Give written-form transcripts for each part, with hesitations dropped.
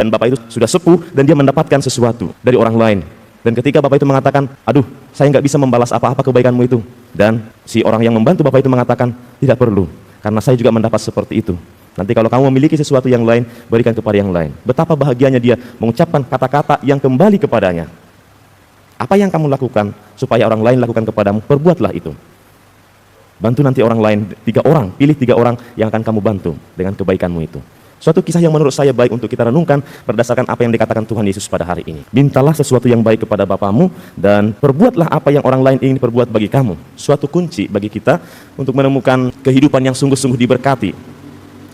Dan bapak itu sudah sepuh dan dia mendapatkan sesuatu dari orang lain. Dan ketika bapak itu mengatakan, aduh, saya nggak bisa membalas apa-apa kebaikanmu itu. Dan si orang yang membantu bapak itu mengatakan, tidak perlu, karena saya juga mendapat seperti itu. Nanti kalau kamu memiliki sesuatu yang lain, berikan kepada yang lain. Betapa bahagianya dia mengucapkan kata-kata yang kembali kepadanya. Apa yang kamu lakukan supaya orang lain lakukan kepadamu, perbuatlah itu. Bantu nanti orang lain, 3 orang, pilih 3 orang yang akan kamu bantu dengan kebaikanmu itu. Suatu kisah yang menurut saya baik untuk kita renungkan berdasarkan apa yang dikatakan Tuhan Yesus pada hari ini. Mintalah sesuatu yang baik kepada Bapamu dan perbuatlah apa yang orang lain ingin perbuat bagi kamu. Suatu kunci bagi kita untuk menemukan kehidupan yang sungguh-sungguh diberkati.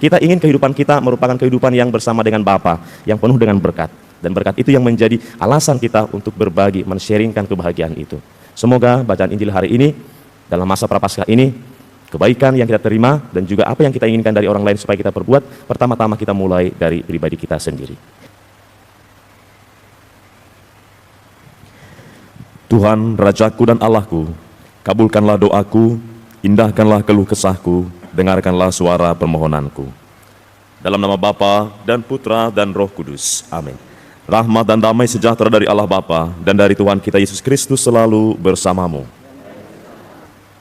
Kita ingin kehidupan kita merupakan kehidupan yang bersama dengan Bapa, yang penuh dengan berkat. Dan berkat itu yang menjadi alasan kita untuk berbagi, men-sharingkan kebahagiaan itu. Semoga bacaan Injil hari ini, dalam masa Prapaskah ini, kebaikan yang kita terima dan juga apa yang kita inginkan dari orang lain supaya kita perbuat, pertama-tama kita mulai dari pribadi kita sendiri. Tuhan, Rajaku dan Allahku, kabulkanlah doaku, indahkanlah keluh kesahku, dengarkanlah suara permohonanku. Dalam nama Bapa dan Putra dan Roh Kudus. Amin. Rahmat dan damai sejahtera dari Allah Bapa dan dari Tuhan kita Yesus Kristus selalu bersamamu.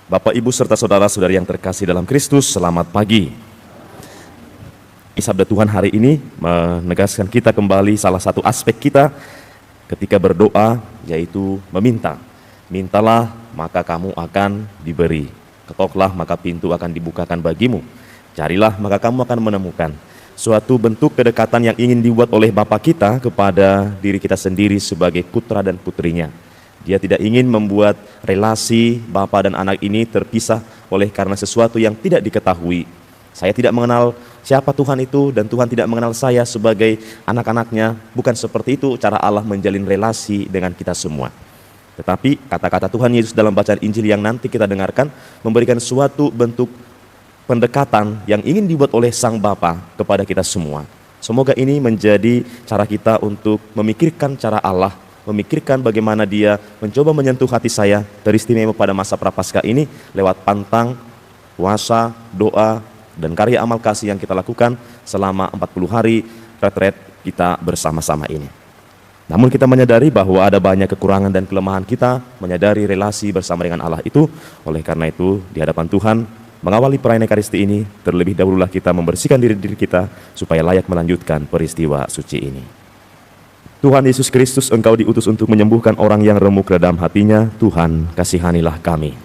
Bapak, Ibu, serta saudara-saudari yang terkasih dalam Kristus, selamat pagi. Sabda Tuhan hari ini menegaskan kita kembali salah satu aspek kita ketika berdoa, yaitu meminta. Mintalah, maka kamu akan diberi. Ketoklah, maka pintu akan dibukakan bagimu. Carilah, maka kamu akan menemukan. Suatu bentuk kedekatan yang ingin dibuat oleh Bapa kita kepada diri kita sendiri sebagai putra dan putrinya. Dia tidak ingin membuat relasi Bapa dan anak ini terpisah oleh karena sesuatu yang tidak diketahui. Saya tidak mengenal siapa Tuhan itu dan Tuhan tidak mengenal saya sebagai anak-anaknya. Bukan seperti itu cara Allah menjalin relasi dengan kita semua. Tetapi kata-kata Tuhan Yesus dalam bacaan Injil yang nanti kita dengarkan memberikan suatu bentuk pendekatan yang ingin dibuat oleh Sang Bapa kepada kita semua. Semoga ini menjadi cara kita untuk memikirkan cara Allah, memikirkan bagaimana Dia mencoba menyentuh hati saya, teristimewa pada masa Prapaskah ini lewat pantang, puasa, doa, dan karya amal kasih yang kita lakukan selama 40 hari retret kita bersama-sama ini. Namun kita menyadari bahwa ada banyak kekurangan dan kelemahan kita, menyadari relasi bersama dengan Allah itu. Oleh karena itu, di hadapan Tuhan, mengawali perayaan Ekaristi ini, terlebih dahululah kita membersihkan diri kita supaya layak melanjutkan peristiwa suci ini. Tuhan Yesus Kristus, Engkau diutus untuk menyembuhkan orang yang remuk dalam hatinya. Tuhan, kasihanilah kami.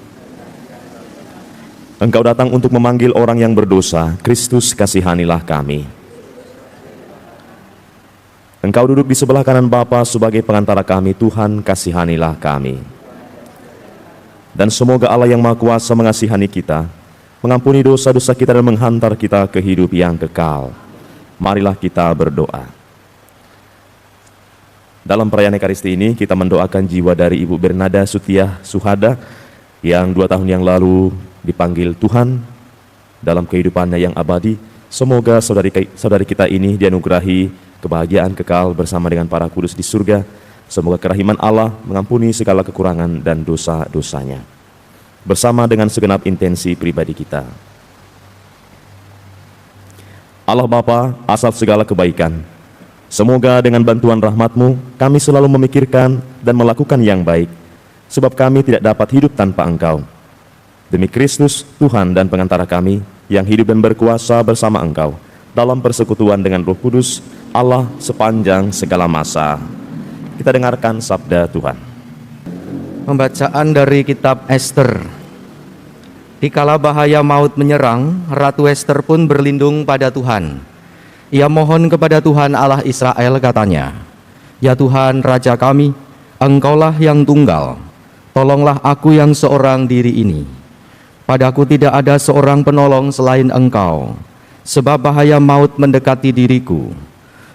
Engkau datang untuk memanggil orang yang berdosa. Kristus, kasihanilah kami. Engkau duduk di sebelah kanan Bapa sebagai pengantara kami. Tuhan, kasihanilah kami. Dan semoga Allah yang Maha Kuasa mengasihani kita, mengampuni dosa-dosa kita dan menghantar kita ke hidup yang kekal. Marilah kita berdoa. Dalam perayaan Ekaristi ini kita mendoakan jiwa dari Ibu Bernada Sutiah Suhada yang 2 tahun yang lalu dipanggil Tuhan dalam kehidupannya yang abadi. Semoga saudari kita ini dianugerahi kebahagiaan kekal bersama dengan para kudus di surga. Semoga kerahiman Allah mengampuni segala kekurangan dan dosa-dosanya. Bersama dengan segenap intensi pribadi kita. Allah Bapa, asal segala kebaikan, semoga dengan bantuan rahmat-Mu, kami selalu memikirkan dan melakukan yang baik, sebab kami tidak dapat hidup tanpa Engkau. Demi Kristus, Tuhan dan pengantara kami, yang hidup dan berkuasa bersama Engkau, dalam persekutuan dengan Roh Kudus, Allah sepanjang segala masa. Kita dengarkan sabda Tuhan. Pembacaan dari kitab Ester. Dikala bahaya maut menyerang, Ratu Ester pun berlindung pada Tuhan. Ia mohon kepada Tuhan Allah Israel, katanya, "Ya Tuhan, Raja kami, Engkaulah yang tunggal. Tolonglah aku yang seorang diri ini. Padaku tidak ada seorang penolong selain Engkau, sebab bahaya maut mendekati diriku.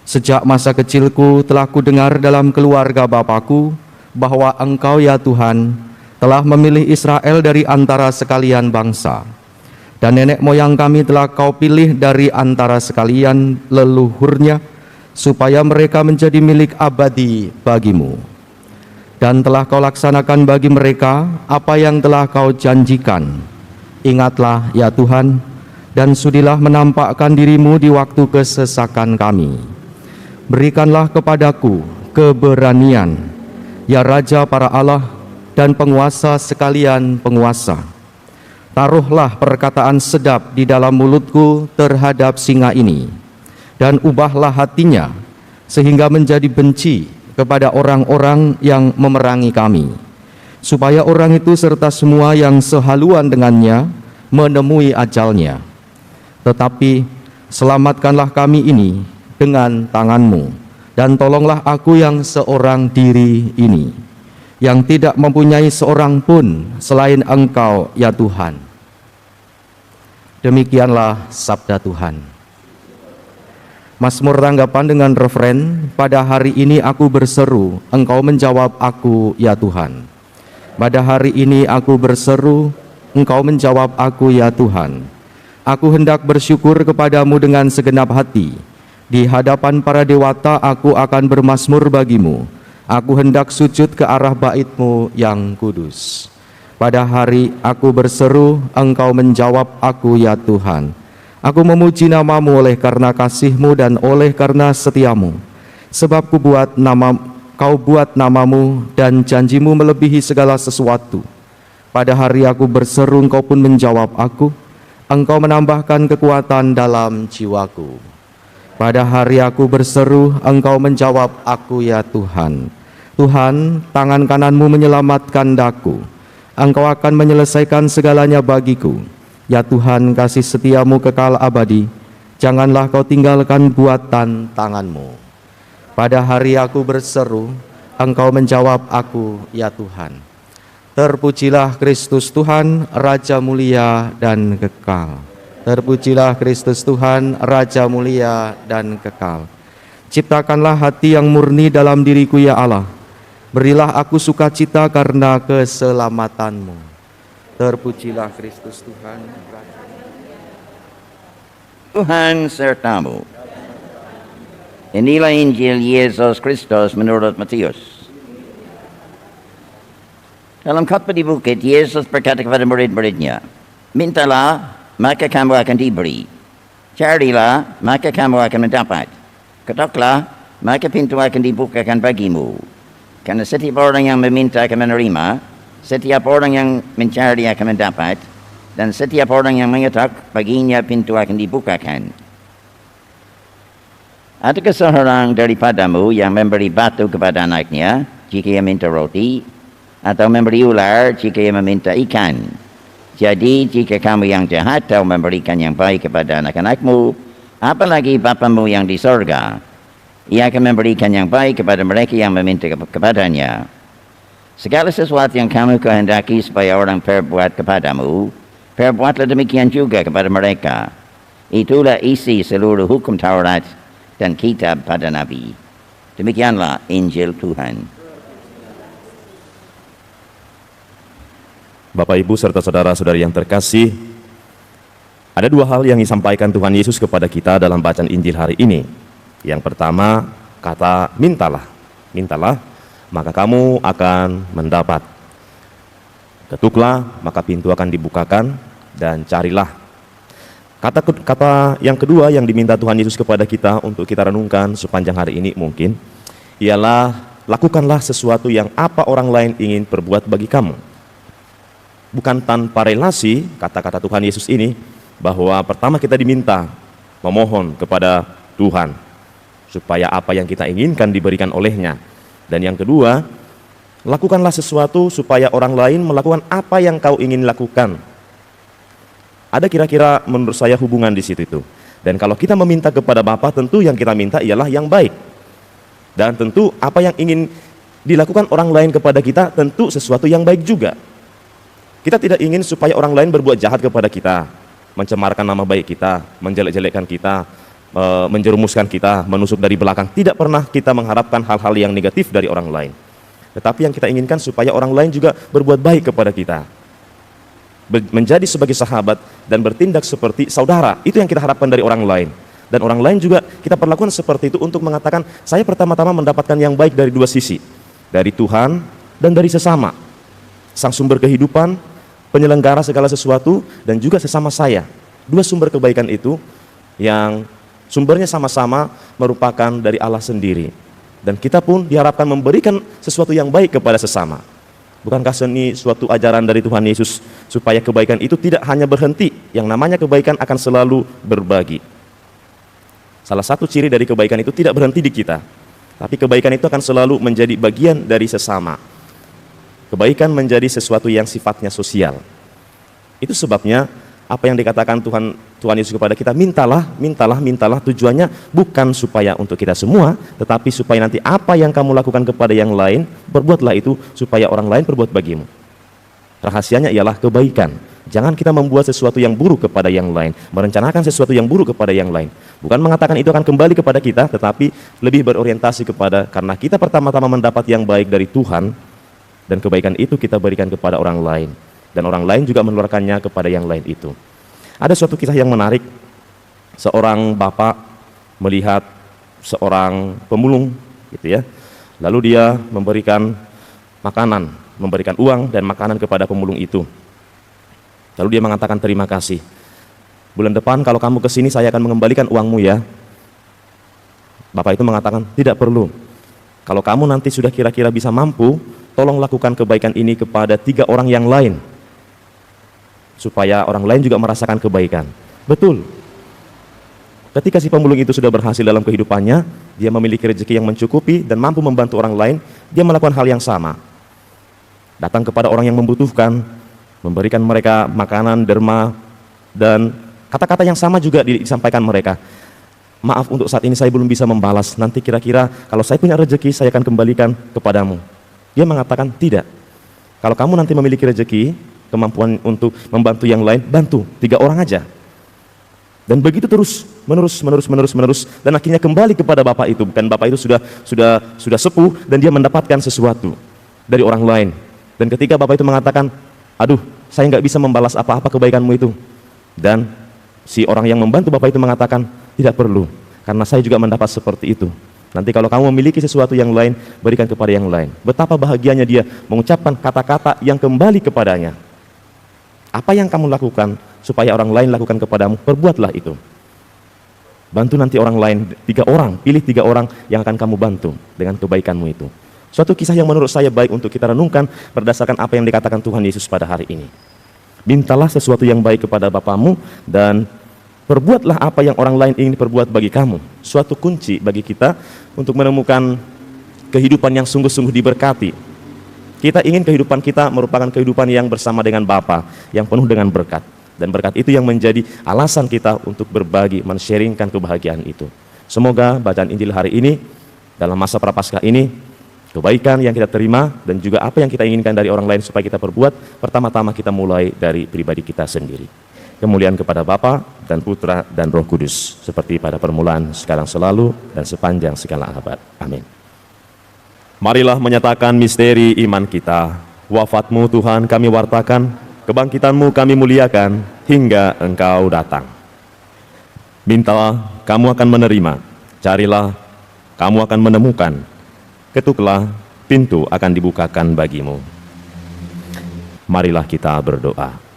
Sejak masa kecilku telah kudengar dalam keluarga Bapakku bahwa Engkau, ya Tuhan, telah memilih Israel dari antara sekalian bangsa. Dan nenek moyang kami telah Kau pilih dari antara sekalian leluhurnya, supaya mereka menjadi milik abadi bagimu. Dan telah Kau laksanakan bagi mereka apa yang telah Kau janjikan. Ingatlah, ya Tuhan, dan sudilah menampakkan diri-Mu di waktu kesesakan kami. Berikanlah kepadaku keberanian, ya Raja para Allah dan penguasa sekalian penguasa. Taruhlah perkataan sedap di dalam mulutku terhadap singa ini, dan ubahlah hatinya sehingga menjadi benci kepada orang-orang yang memerangi kami, supaya orang itu serta semua yang sehaluan dengannya menemui ajalnya. Tetapi selamatkanlah kami ini dengan tangan-Mu, dan tolonglah aku yang seorang diri ini, yang tidak mempunyai seorang pun selain Engkau, ya Tuhan. Demikianlah sabda Tuhan. Mazmur tanggapan dengan referen, pada hari ini aku berseru, Engkau menjawab aku, ya Tuhan. Pada hari ini aku berseru, Engkau menjawab aku, ya Tuhan. Aku hendak bersyukur kepadamu dengan segenap hati. Di hadapan para dewata aku akan bermazmur bagimu. Aku hendak sujud ke arah bait-Mu yang kudus. Pada hari aku berseru, Engkau menjawab aku, ya Tuhan. Aku memuji nama-Mu oleh karena kasih-Mu dan oleh karena setia-Mu. Sebab Kau buat nama-Mu dan janji-Mu melebihi segala sesuatu. Pada hari aku berseru, Engkau pun menjawab aku. Engkau menambahkan kekuatan dalam jiwaku. Pada hari aku berseru, Engkau menjawab aku, ya Tuhan. Tuhan, tangan kanan-Mu menyelamatkan daku. Engkau akan menyelesaikan segalanya bagiku. Ya Tuhan, kasih setia-Mu kekal abadi. Janganlah Kau tinggalkan buatan tangan-Mu. Pada hari aku berseru, Engkau menjawab aku, ya Tuhan. Terpujilah Kristus Tuhan, Raja mulia dan kekal. Terpujilah Kristus Tuhan, Raja mulia dan kekal. Ciptakanlah hati yang murni dalam diriku, ya Allah. Berilah aku sukacita karena keselamatan-Mu. Terpujilah Kristus Tuhan. Tuhan sertamu. Inilah Injil Yesus Kristus menurut Matius. Dalam khotbah di bukit, Yesus berkata kepada murid-muridnya, mintalah, maka kamu akan diberi. Carilah, maka kamu akan mendapat. Ketoklah, maka pintu akan dibukakan bagimu. Karena setiap orang yang meminta akan menerima, setiap orang yang mencari akan mendapat, dan setiap orang yang mengetok, baginya pintu akan dibukakan. Adakah seorang daripadamu yang memberi batu kepada anaknya jika ia minta roti, atau memberi ular jika ia meminta ikan? Jadi jika kamu yang jahat tahu memberikan yang baik kepada anak-anakmu, apalagi Bapamu yang di sorga, Ia akan memberikan yang baik kepada mereka yang meminta kepadanya. Segala sesuatu yang kamu kehendaki supaya orang perbuat kepadamu, perbuatlah demikian juga kepada mereka. Itulah isi seluruh hukum Taurat dan kitab pada Nabi. Demikianlah Injil Tuhan. Bapak, Ibu, serta saudara-saudari yang terkasih, ada dua hal yang disampaikan Tuhan Yesus kepada kita dalam bacaan Injil hari ini. Yang pertama, kata mintalah. Mintalah, maka kamu akan mendapat. Ketuklah, maka pintu akan dibukakan, dan carilah. Kata yang kedua yang diminta Tuhan Yesus kepada kita untuk kita renungkan sepanjang hari ini mungkin, ialah lakukanlah sesuatu yang apa orang lain ingin perbuat bagi kamu. Bukan tanpa relasi, kata-kata Tuhan Yesus ini, bahwa pertama kita diminta memohon kepada Tuhan, supaya apa yang kita inginkan diberikan olehnya. Dan yang kedua, lakukanlah sesuatu supaya orang lain melakukan apa yang kau ingin lakukan. Ada kira-kira menurut saya hubungan di situ itu. Dan kalau kita meminta kepada Bapa, tentu yang kita minta ialah yang baik. Dan tentu apa yang ingin dilakukan orang lain kepada kita, tentu sesuatu yang baik juga. Kita tidak ingin supaya orang lain berbuat jahat kepada kita, mencemarkan nama baik kita, menjelek-jelekkan kita, menjerumuskan kita, menusuk dari belakang. Tidak pernah kita mengharapkan hal-hal yang negatif dari orang lain. Tetapi yang kita inginkan supaya orang lain juga berbuat baik kepada kita, menjadi sebagai sahabat dan bertindak seperti saudara. Itu yang kita harapkan dari orang lain. Dan orang lain juga kita perlakukan seperti itu untuk mengatakan, saya pertama-tama mendapatkan yang baik dari dua sisi, dari Tuhan dan dari sesama, sang sumber kehidupan, penyelenggara segala sesuatu, dan juga sesama saya. Dua sumber kebaikan itu yang Sumbernya sama-sama merupakan dari Allah sendiri. Dan kita pun diharapkan memberikan sesuatu yang baik kepada sesama. Bukankah ini suatu ajaran dari Tuhan Yesus supaya kebaikan itu tidak hanya berhenti, yang namanya kebaikan akan selalu berbagi. Salah satu ciri dari kebaikan itu tidak berhenti di kita, tapi kebaikan itu akan selalu menjadi bagian dari sesama. Kebaikan menjadi sesuatu yang sifatnya sosial. Itu sebabnya apa yang dikatakan Tuhan Yesus kepada kita, mintalah, tujuannya bukan supaya untuk kita semua, tetapi supaya nanti apa yang kamu lakukan kepada yang lain, berbuatlah itu supaya orang lain berbuat bagimu. Rahasianya ialah kebaikan. Jangan kita membuat sesuatu yang buruk kepada yang lain, merencanakan sesuatu yang buruk kepada yang lain. Bukan mengatakan itu akan kembali kepada kita, tetapi lebih berorientasi kepada, karena kita pertama-tama mendapat yang baik dari Tuhan, dan kebaikan itu kita berikan kepada orang lain. Dan orang lain juga menularkannya kepada yang lain itu. Ada suatu kisah yang menarik. Seorang bapak melihat seorang pemulung, gitu ya. Lalu dia memberikan makanan, memberikan uang dan makanan kepada pemulung itu. Lalu dia mengatakan, terima kasih. Bulan depan kalau kamu ke sini saya akan mengembalikan uangmu ya. Bapak itu mengatakan, tidak perlu. Kalau kamu nanti sudah kira-kira bisa mampu, tolong lakukan kebaikan ini kepada 3 orang yang lain, supaya orang lain juga merasakan kebaikan. Betul. Ketika si pemulung itu sudah berhasil dalam kehidupannya, dia memiliki rezeki yang mencukupi dan mampu membantu orang lain, dia melakukan hal yang sama. Datang kepada orang yang membutuhkan, memberikan mereka makanan, derma, dan kata-kata yang sama juga disampaikan mereka. Maaf untuk saat ini saya belum bisa membalas, nanti kira-kira kalau saya punya rezeki saya akan kembalikan kepadamu. Dia mengatakan, tidak. Kalau kamu nanti memiliki rezeki, kemampuan untuk membantu yang lain, bantu 3 orang aja. Dan begitu terus, menerus, dan akhirnya kembali kepada bapak itu. Dan bapak itu sudah sepuh dan dia mendapatkan sesuatu dari orang lain. Dan ketika bapak itu mengatakan, aduh, saya nggak bisa membalas apa-apa kebaikanmu itu. Dan si orang yang membantu bapak itu mengatakan, tidak perlu, karena saya juga mendapat seperti itu. Nanti kalau kamu memiliki sesuatu yang lain, berikan kepada yang lain. Betapa bahagianya dia mengucapkan kata-kata yang kembali kepadanya. Apa yang kamu lakukan supaya orang lain lakukan kepadamu, perbuatlah itu. Bantu nanti orang lain, 3 orang, pilih 3 orang yang akan kamu bantu dengan kebaikanmu itu. Suatu kisah yang menurut saya baik untuk kita renungkan berdasarkan apa yang dikatakan Tuhan Yesus pada hari ini. Mintalah sesuatu yang baik kepada Bapamu dan perbuatlah apa yang orang lain ingin perbuat bagi kamu. Suatu kunci bagi kita untuk menemukan kehidupan yang sungguh-sungguh diberkati. Kita ingin kehidupan kita merupakan kehidupan yang bersama dengan Bapa, yang penuh dengan berkat. Dan berkat itu yang menjadi alasan kita untuk berbagi, men-sharingkan kebahagiaan itu. Semoga bacaan Injil hari ini, dalam masa Prapaskah ini, kebaikan yang kita terima dan juga apa yang kita inginkan dari orang lain supaya kita perbuat, pertama-tama kita mulai dari pribadi kita sendiri. Kemuliaan kepada Bapa dan Putra dan Roh Kudus, seperti pada permulaan, sekarang, selalu, dan sepanjang segala abad. Amin. Marilah menyatakan misteri iman kita. Wafat-Mu Tuhan kami wartakan, kebangkitan-Mu kami muliakan, hingga Engkau datang. Mintalah, kamu akan menerima. Carilah, kamu akan menemukan. Ketuklah, pintu akan dibukakan bagimu. Marilah kita berdoa.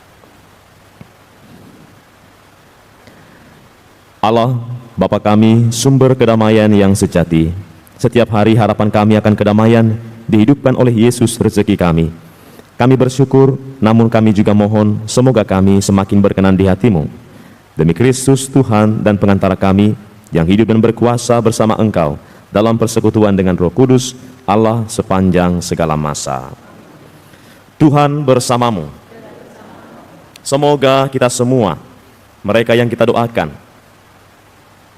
Allah, Bapa kami, sumber kedamaian yang sejati, setiap hari harapan kami akan kedamaian dihidupkan oleh Yesus rezeki kami. Kami bersyukur, namun kami juga mohon semoga kami semakin berkenan di hati-Mu. Demi Kristus Tuhan dan pengantara kami, yang hidup dan berkuasa bersama Engkau dalam persekutuan dengan Roh Kudus, Allah sepanjang segala masa. Tuhan bersamamu. Semoga kita semua, mereka yang kita doakan,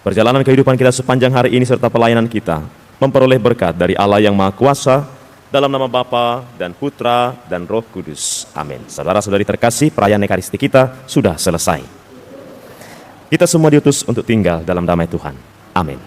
perjalanan kehidupan kita sepanjang hari ini serta pelayanan kita, memperoleh berkat dari Allah yang Maha Kuasa, dalam nama Bapa dan Putra dan Roh Kudus. Amin. Saudara-saudari terkasih, perayaan Ekaristi kita sudah selesai. Kita semua diutus untuk tinggal dalam damai Tuhan. Amin.